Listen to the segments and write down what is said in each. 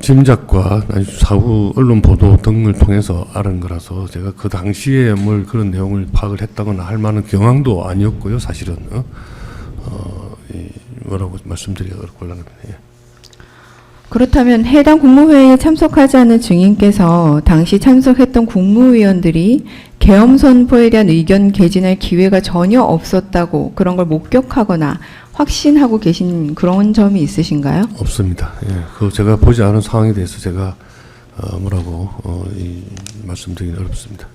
짐작과 사후 언론 보도 등을 통해서 알은 거라서 제가 그 당시에 뭘 그런 내용을 파악을 했다거나 할 만한 경황도 아니었고요. 사실은 뭐라고 말씀드리기가 곤란합니다. 예. 그렇다면 해당 국무회의에 참석하지 않은 증인께서 당시 참석했던 국무위원들이 계엄 선포에 대한 의견 개진할 기회가 전혀 없었다고 그런 걸 목격하거나 확신하고 계신 그런 점이 있으신가요? 없습니다. 예. 그 제가 보지 않은 상황에 대해서 제가 말씀드리기는 어렵습니다.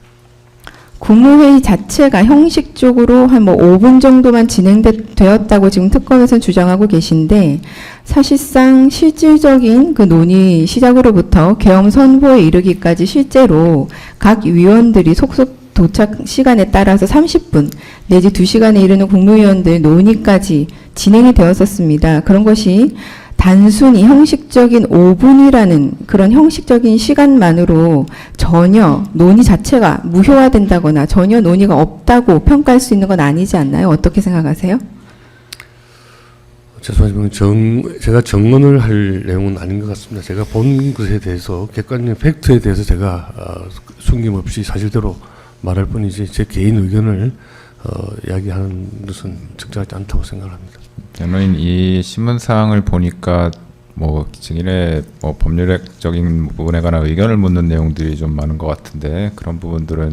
국무회의 자체가 형식적으로 한 5분 정도만 진행되었다고 지금 특검에서는 주장하고 계신데 사실상 실질적인 그 논의 시작으로부터 계엄 선포에 이르기까지 실제로 각 위원들이 속속 도착 시간에 따라서 30분 내지 2시간에 이르는 국무위원들 논의까지 진행이 되었었습니다. 그런 것이 단순히 형식적인 5분이라는 그런 형식적인 시간만으로 전혀 논의 자체가 무효화된다거나 전혀 논의가 없다고 평가할 수 있는 건 아니지 않나요? 어떻게 생각하세요? 죄송하지만 제가 정언을 할 내용은 아닌 것 같습니다. 제가 본 것에 대해서 객관적인 팩트에 대해서 제가 숨김없이 사실대로 말할 뿐이지 제 개인 의견을 이야기하는 것은 적절하지 않다고 생각합니다. 변호인 이 신문 사항을 보니까 증인의 법률적인 부분에 관한 의견을 묻는 내용들이 좀 많은 것 같은데 그런 부분들은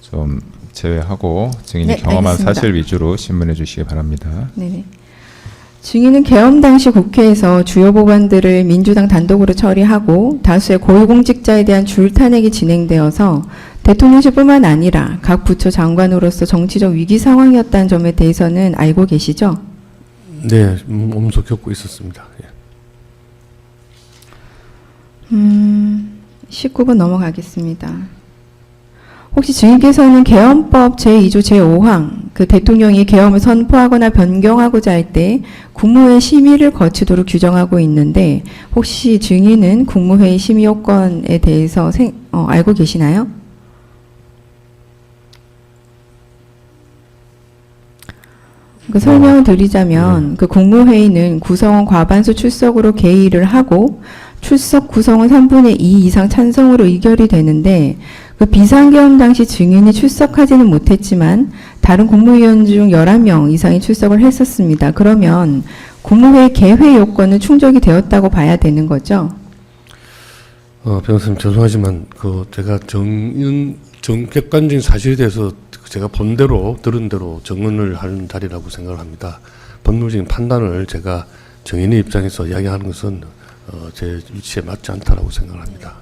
좀 제외하고 증인이 경험한 알겠습니다. 사실 위주로 신문해 주시기 바랍니다. 네. 증인은 계엄 당시 국회에서 주요 법안들을 민주당 단독으로 처리하고 다수의 고위공직자에 대한 줄탄핵이 진행되어서 대통령실뿐만 아니라 각 부처 장관으로서 정치적 위기 상황이었다는 점에 대해서는 알고 계시죠? 네, 몸소 겪고 있었습니다. 예. 19번 넘어가겠습니다. 혹시 증인께서는 계엄법 제2조 제5항 그 대통령이 계엄을 선포하거나 변경하고자 할 때 국무회의 심의를 거치도록 규정하고 있는데 혹시 증인은 국무회의 심의 요건에 대해서 알고 계시나요? 그 설명을 드리자면 그 국무회의는 구성원 과반수 출석으로 개의를 하고 출석 구성원 3분의 2 이상 찬성으로 의결이 되는데 그 비상계엄 당시 증인이 출석하지는 못했지만 다른 국무위원 중 11명 이상이 출석을 했었습니다. 그러면 국무회의 개회 요건은 충족이 되었다고 봐야 되는 거죠? 변호사님 죄송하지만 제가 객관적인 사실에 대해서 제가 본 대로 들은 대로 정언을 하는 자리라고 생각을 합니다. 법률적인 판단을 제가 정인의 입장에서 이야기하는 것은 제 위치에 맞지 않다라고 생각을 합니다.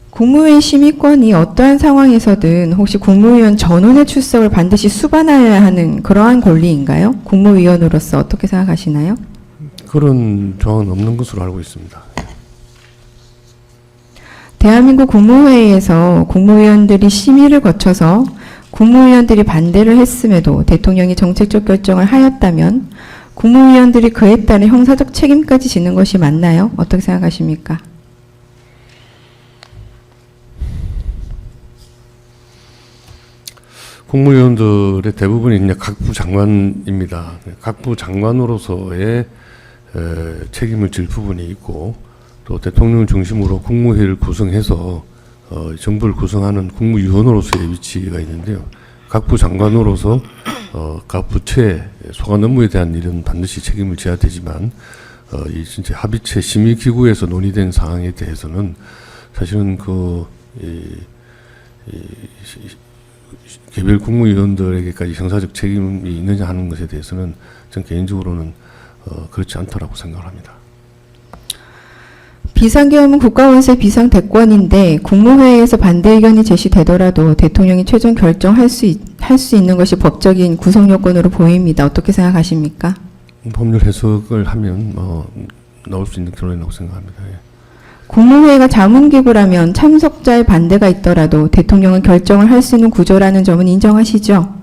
국무회의 심의권이 어떠한 상황에서든 혹시 국무위원 전원의 출석을 반드시 수반하여야 하는 그러한 권리인가요? 국무위원으로서 어떻게 생각하시나요? 그런 조항은 없는 것으로 알고 있습니다. 대한민국 국무회의에서 국무위원들이 심의를 거쳐서 국무위원들이 반대를 했음에도 대통령이 정책적 결정을 하였다면 국무위원들이 그에 따른 형사적 책임까지 지는 것이 맞나요? 어떻게 생각하십니까? 국무위원들의 대부분이 이제 각부 장관입니다. 각부 장관으로서의 책임을 질 부분이 있고 또 대통령을 중심으로 국무회의를 구성해서 정부를 구성하는 국무위원으로서의 위치가 있는데요. 각부 장관으로서 각 부처의 소관 업무에 대한 일은 반드시 책임을 져야 되지만 이 진짜 합의체 심의기구에서 논의된 사항에 대해서는 사실은 개별 국무위원들에게까지 형사적 책임이 있느냐 하는 것에 대해서는 전 개인적으로는 그렇지 않다라고 생각을 합니다. 비상계엄은 국가원수의 비상대권인데 국무회의에서 반대 의견이 제시되더라도 대통령이 최종 결정할 수 있는 것이 법적인 구성요건으로 보입니다. 어떻게 생각하십니까? 법률 해석을 하면 나올 수 있는 결론이라고 생각합니다. 예. 국무회의가 자문기구라면 참석자의 반대가 있더라도 대통령은 결정을 할 수 있는 구조라는 점은 인정하시죠?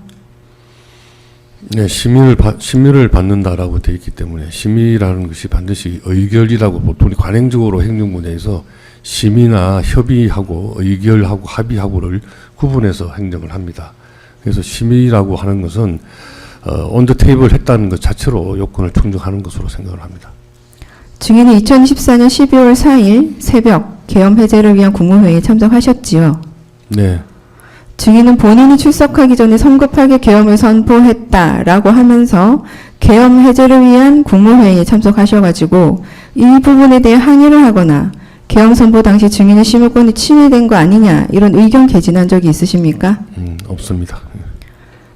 네, 심의를 받는다라고 되어 있기 때문에 심의라는 것이 반드시 의결이라고 보통 관행적으로 행정부 내에서 심의나 협의하고 의결하고 합의하고를 구분해서 행정을 합니다. 그래서 심의라고 하는 것은 온더 테이블 했다는 것 자체로 요건을 충족하는 것으로 생각을 합니다. 증인은 2014년 12월 4일 새벽 계엄 해제를 위한 국무회의에 참석하셨지요. 네. 증인은 본인이 출석하기 전에 성급하게 계엄을 선포했다라고 하면서 계엄 해제를 위한 국무회의에 참석하셔가지고 이 부분에 대해 항의를 하거나 계엄 선포 당시 증인의 심의권이 침해된 거 아니냐 이런 의견 개진한 적이 있으십니까? 없습니다.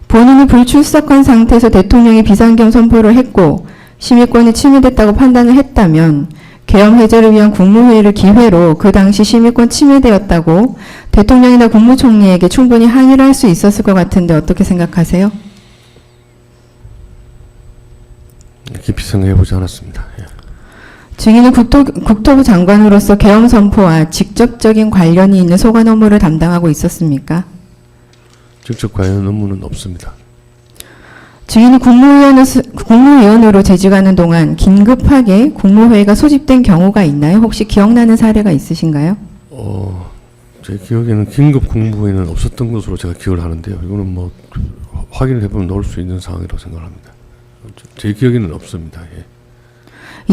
본인이 불출석한 상태에서 대통령이 비상계엄 선포를 했고 심의권이 침해됐다고 판단을 했다면 계엄 해제를 위한 국무회의를 기회로 그 당시 심의권 침해되었다고 대통령이나 국무총리에게 충분히 항의를 할 수 있었을 것 같은데 어떻게 생각하세요? 깊이 생각해보지 않았습니다. 예. 증인은 국토부 장관으로서 계엄 선포와 직접적인 관련이 있는 소관 업무를 담당하고 있었습니까? 직접 관련 업무는 없습니다. 증인이 국무위원으로 재직하는 동안 긴급하게 국무회의가 소집된 경우가 있나요? 혹시 기억나는 사례가 있으신가요? 제 기억에는 긴급 국무회의는 없었던 것으로 제가 기억을 하는데요. 이거는 뭐 확인을 해보면 나올 수 있는 상황이라고 생각합니다. 제 기억에는 없습니다. 예.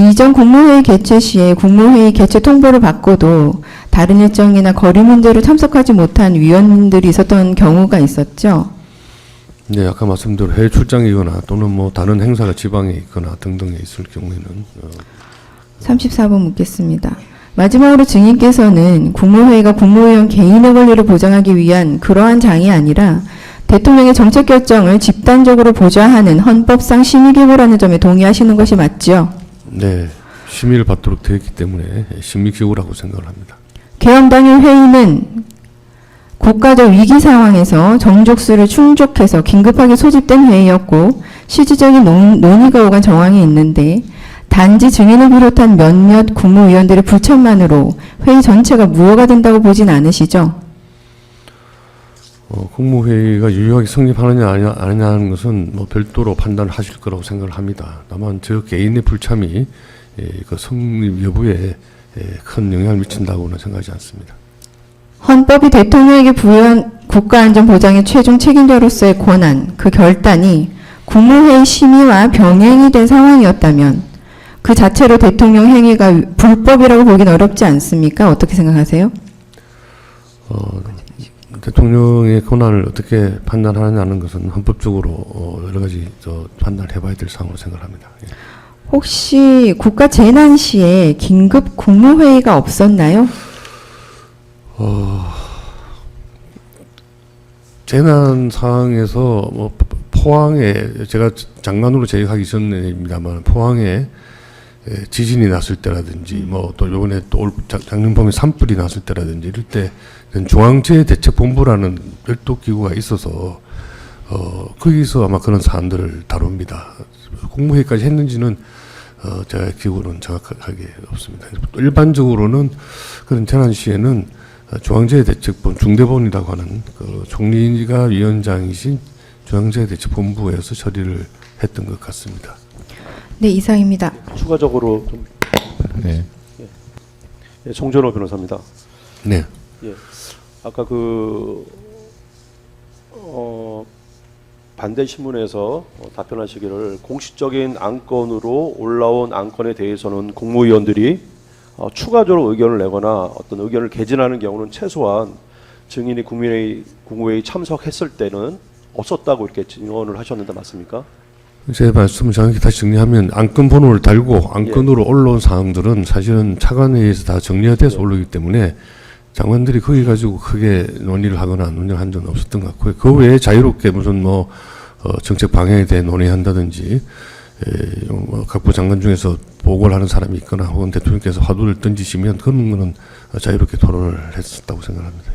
이전 국무회의 개최 시에 국무회의 개최 통보를 받고도 다른 일정이나 거리 문제로 참석하지 못한 위원들이 있었던 경우가 있었죠. 네, 아까 말씀대로 해외 출장이거나 또는 뭐 다른 행사가 지방에 있거나 등등에 있을 경우에는 34번 묻겠습니다. 마지막으로 증인께서는 국무회의가 국무위원 개인의 권리를 보장하기 위한 그러한 장이 아니라 대통령의 정책 결정을 집단적으로 보좌하는 헌법상 심의기구라는 점에 동의하시는 것이 맞죠? 네, 심의를 받도록 되어 있기 때문에 심의기구라고 생각을 합니다. 계엄 당일 회의는 국가적 위기 상황에서 정족수를 충족해서 긴급하게 소집된 회의였고 실질적인 논의가 오간 정황이 있는데 단지 증인을 비롯한 몇몇 국무위원들의 불참만으로 회의 전체가 무효가 된다고 보진 않으시죠? 국무회의가 유효하게 성립하느냐 아니냐 하는 것은 뭐 별도로 판단을 하실 거라고 생각을 합니다. 다만 저 개인의 불참이 그 성립 여부에 큰 영향을 미친다고는 생각하지 않습니다. 헌법이 대통령에게 부여한 국가안전보장의 최종 책임자로서의 권한, 그 결단이 국무회의 심의와 병행이 된 상황이었다면 그 자체로 대통령 행위가 불법이라고 보긴 어렵지 않습니까? 어떻게 생각하세요? 대통령의 권한을 어떻게 판단하느냐는 것은 헌법적으로 여러 가지 판단을 해봐야 될 상황으로 생각합니다. 예. 혹시 국가재난 시에 긴급 국무회의가 없었나요? 재난 상황에서 뭐 포항에 제가 장관으로 재직하기 전입니다만 포항에 지진이 났을 때라든지 뭐 또 이번에 또 작년 봄에 산불이 났을 때라든지 이럴 때 중앙재해대책본부라는 별도 기구가 있어서 거기서 아마 그런 사안들을 다룹니다. 국무회의까지 했는지는 제가 기억으로는 정확하게 없습니다. 일반적으로는 그런 재난 시에는 중앙재해대책본 중대본이라고 하는 그 총리가 위원장이신 중앙재해대책본부에서 처리를 했던 것 같습니다. 네, 이상입니다. 추가적으로 좀 네. 예, 송전호 변호사입니다. 네. 예, 아까 반대 신문에서 답변하시기를 공식적인 안건으로 올라온 안건에 대해서는 국무위원들이 추가적으로 의견을 내거나 어떤 의견을 개진하는 경우는 최소한 증인이 국무회의 참석했을 때는 없었다고 이렇게 증언을 하셨는데 맞습니까? 제 말씀을 정확히 다시 정리하면 안건 번호를 달고 안건으로 올라온 사항들은 사실은 차관회의에서 다 정리가 돼서 올라오기 때문에 장관들이 거기 가지고 크게 논의를 하거나 논의를 한 적은 없었던 것 같고요. 그 외에 자유롭게 무슨 뭐 정책 방향에 대해 논의한다든지 각부 장관 중에서 보고를 하는 사람이 있거나 혹은 대통령께서 화두를 던지시면 그런 거는 자유롭게 토론을 했었다고 생각합니다.